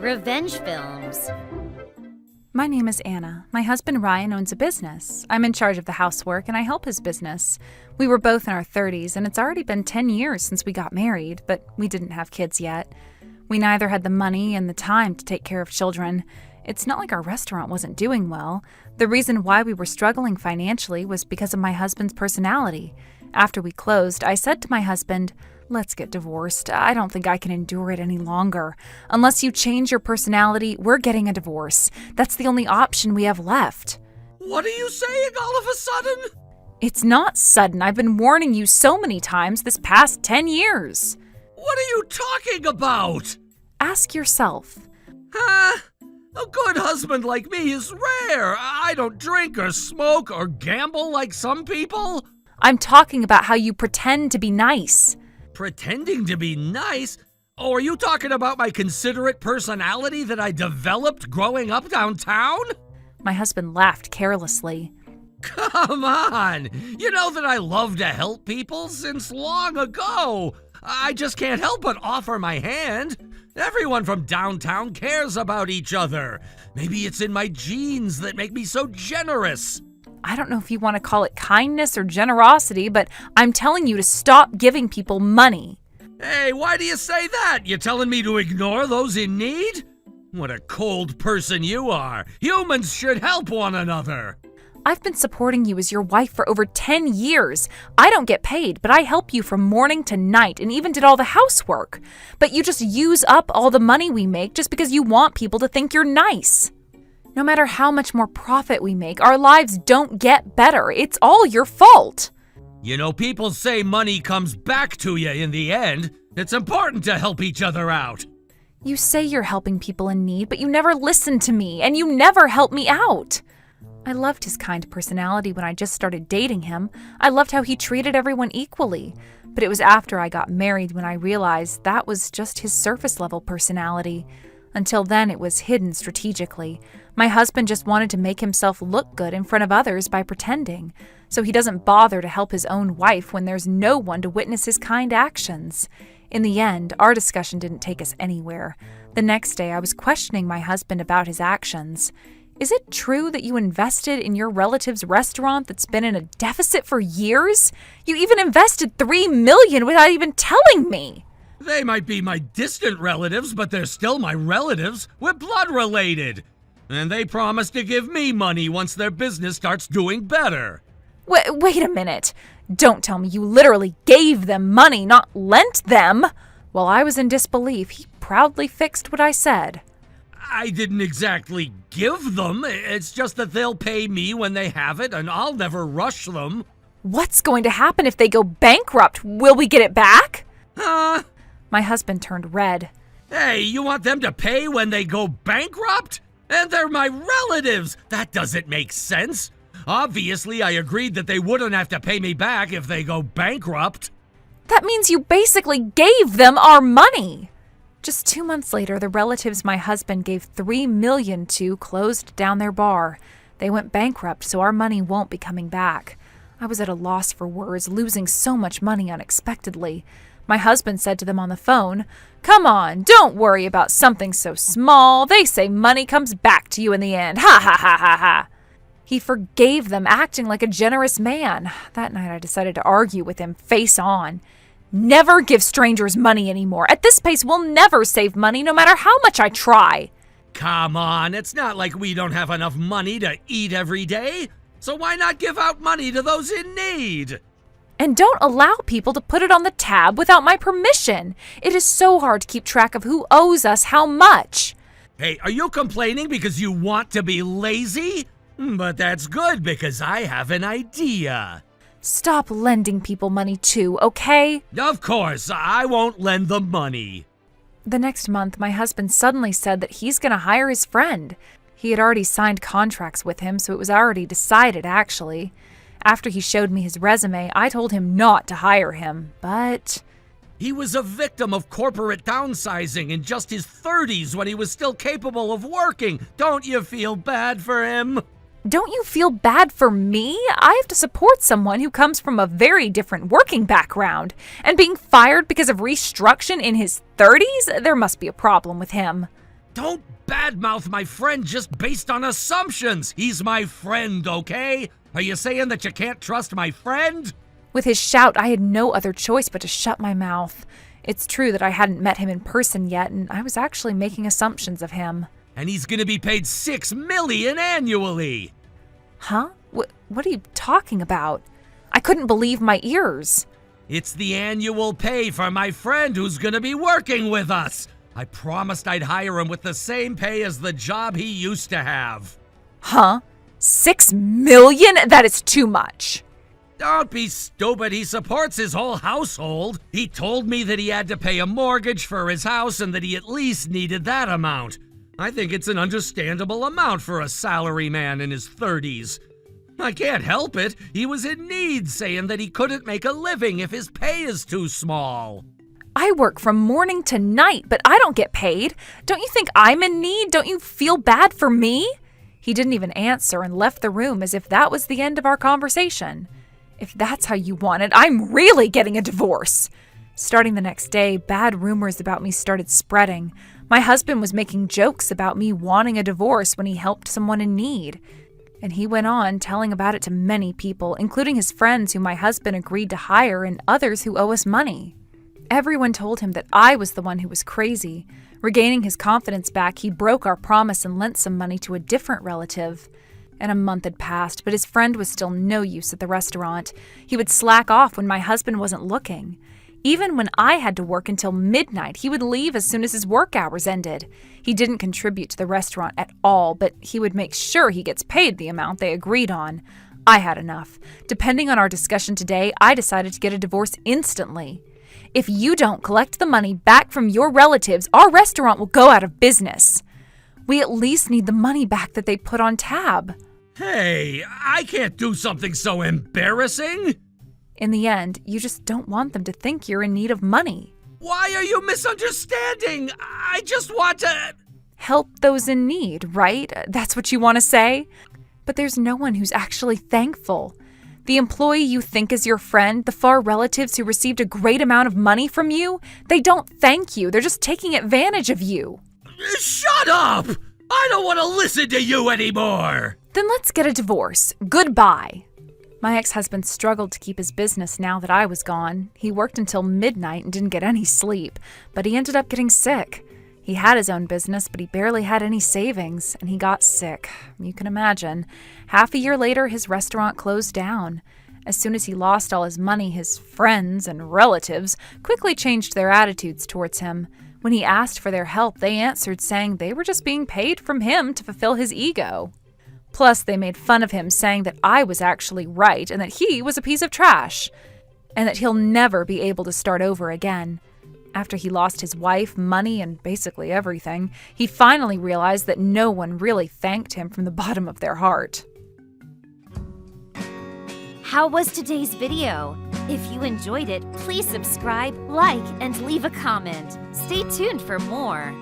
Revenge films. My name is Anna. My husband Ryan owns a business. I'm in charge of the housework and I help his business. We were both in our 30s and it's already been 10 years since we got married, but we didn't have kids yet. We neither had the money and the time to take care of children. It's not like our restaurant wasn't doing well. The reason why we were struggling financially was because of my husband's personality. After we closed, I said to my husband, "Let's get divorced. I don't think I can endure it any longer. Unless you change your personality, we're getting a divorce. That's the only option we have left." What are you saying all of a sudden? It's not sudden. I've been warning you so many times this past 10 years. What are you talking about? Ask yourself. A good husband like me is rare. I don't drink or smoke or gamble like some people. I'm talking about how you pretend to be nice. Pretending to be nice? Oh, are you talking about my considerate personality that I developed growing up downtown? My husband laughed carelessly. Come on! You know that I love to help people since long ago. I just can't help but offer my hand. Everyone from downtown cares about each other. Maybe it's in my genes that make me so generous. I don't know if you want to call it kindness or generosity, but I'm telling you to stop giving people money. Hey, why do you say that? You telling me to ignore those in need? What a cold person you are. Humans should help one another. I've been supporting you as your wife for over 10 years. I don't get paid, but I help you from morning to night and even did all the housework. But you just use up all the money we make just because you want people to think you're nice. No matter how much more profit we make, our lives don't get better. It's all your fault. You know, people say money comes back to you in the end. It's important to help each other out. You say you're helping people in need, but you never listen to me, and you never help me out. I loved his kind personality when I just started dating him. I loved how he treated everyone equally. But it was after I got married when I realized that was just his surface-level personality. Until then, it was hidden strategically. My husband just wanted to make himself look good in front of others by pretending, so he doesn't bother to help his own wife when there's no one to witness his kind actions. In the end, our discussion didn't take us anywhere. The next day, I was questioning my husband about his actions. Is it true that you invested in your relative's restaurant that's been in a deficit for years? You even invested $3 million without even telling me. They might be my distant relatives, but they're still my relatives. We're blood related. And they promised to give me money once their business starts doing better. Wait a minute. Don't tell me you literally gave them money, not lent them. While I was in disbelief, he proudly fixed what I said. I didn't exactly give them. It's just that they'll pay me when they have it, and I'll never rush them. What's going to happen if they go bankrupt? Will we get it back? My husband turned red. Hey, you want them to pay when they go bankrupt? And they're my relatives! That doesn't make sense. Obviously, I agreed that they wouldn't have to pay me back if they go bankrupt. That means you basically gave them our money. Just 2 months later, the relatives my husband gave $3 million to closed down their bar. They went bankrupt, so our money won't be coming back. I was at a loss for words, losing so much money unexpectedly. My husband said to them on the phone, "Come on, don't worry about something so small. They say money comes back to you in the end. Ha ha ha ha ha." He forgave them, acting like a generous man. That night I decided to argue with him face on. Never give strangers money anymore. At this pace, we'll never save money no matter how much I try. Come on, it's not like we don't have enough money to eat every day. So why not give out money to those in need? And don't allow people to put it on the tab without my permission. It is so hard to keep track of who owes us how much. Hey, are you complaining because you want to be lazy? But that's good because I have an idea. Stop lending people money too, okay? Of course, I won't lend them money. The next month, my husband suddenly said that he's going to hire his friend. He had already signed contracts with him, so it was already decided, actually. After he showed me his resume, I told him not to hire him, but... He was a victim of corporate downsizing in just his 30s when he was still capable of working. Don't you feel bad for him? Don't you feel bad for me? I have to support someone who comes from a very different working background. And being fired because of restructuring in his 30s? There must be a problem with him. Don't badmouth my friend just based on assumptions. He's my friend, okay? Are you saying that you can't trust my friend? With his shout, I had no other choice but to shut my mouth. It's true that I hadn't met him in person yet, and I was actually making assumptions of him. And he's gonna be paid $6 million annually. Huh? What are you talking about? I couldn't believe my ears. It's the annual pay for my friend who's gonna be working with us. I promised I'd hire him with the same pay as the job he used to have. Huh? $6 million? That is too much. Don't be stupid. He supports his whole household. He told me that he had to pay a mortgage for his house and that he at least needed that amount. I think it's an understandable amount for a salary man in his 30s. I can't help it. He was in need, saying that he couldn't make a living if his pay is too small. I work from morning to night, but I don't get paid. Don't you think I'm in need? Don't you feel bad for me? He didn't even answer and left the room as if that was the end of our conversation. If that's how you want it, I'm really getting a divorce. Starting the next day, bad rumors about me started spreading. My husband was making jokes about me wanting a divorce when he helped someone in need. And he went on telling about it to many people, including his friends who my husband agreed to hire and others who owe us money. Everyone told him that I was the one who was crazy. Regaining his confidence back, he broke our promise and lent some money to a different relative. And a month had passed, but his friend was still no use at the restaurant. He would slack off when my husband wasn't looking. Even when I had to work until midnight, he would leave as soon as his work hours ended. He didn't contribute to the restaurant at all, but he would make sure he gets paid the amount they agreed on. I had enough. Depending on our discussion today, I decided to get a divorce instantly. If you don't collect the money back from your relatives, our restaurant will go out of business. We at least need the money back that they put on tab. Hey, I can't do something so embarrassing. In the end, you just don't want them to think you're in need of money. Why are you misunderstanding? I just want to... Help those in need, right? That's what you want to say? But there's no one who's actually thankful. The employee you think is your friend, the far relatives who received a great amount of money from you, they don't thank you. They're just taking advantage of you. Shut up! I don't want to listen to you anymore! Then let's get a divorce. Goodbye. My ex-husband struggled to keep his business now that I was gone. He worked until midnight and didn't get any sleep, but he ended up getting sick. He had his own business, but he barely had any savings, and he got sick. You can imagine. Half a year later, his restaurant closed down. As soon as he lost all his money, his friends and relatives quickly changed their attitudes towards him. When he asked for their help, they answered saying they were just being paid from him to fulfill his ego. Plus, they made fun of him, saying that I was actually right and that he was a piece of trash, and that he'll never be able to start over again. After he lost his wife, money, and basically everything, he finally realized that no one really thanked him from the bottom of their heart. How was today's video? If you enjoyed it, please subscribe, like, and leave a comment. Stay tuned for more.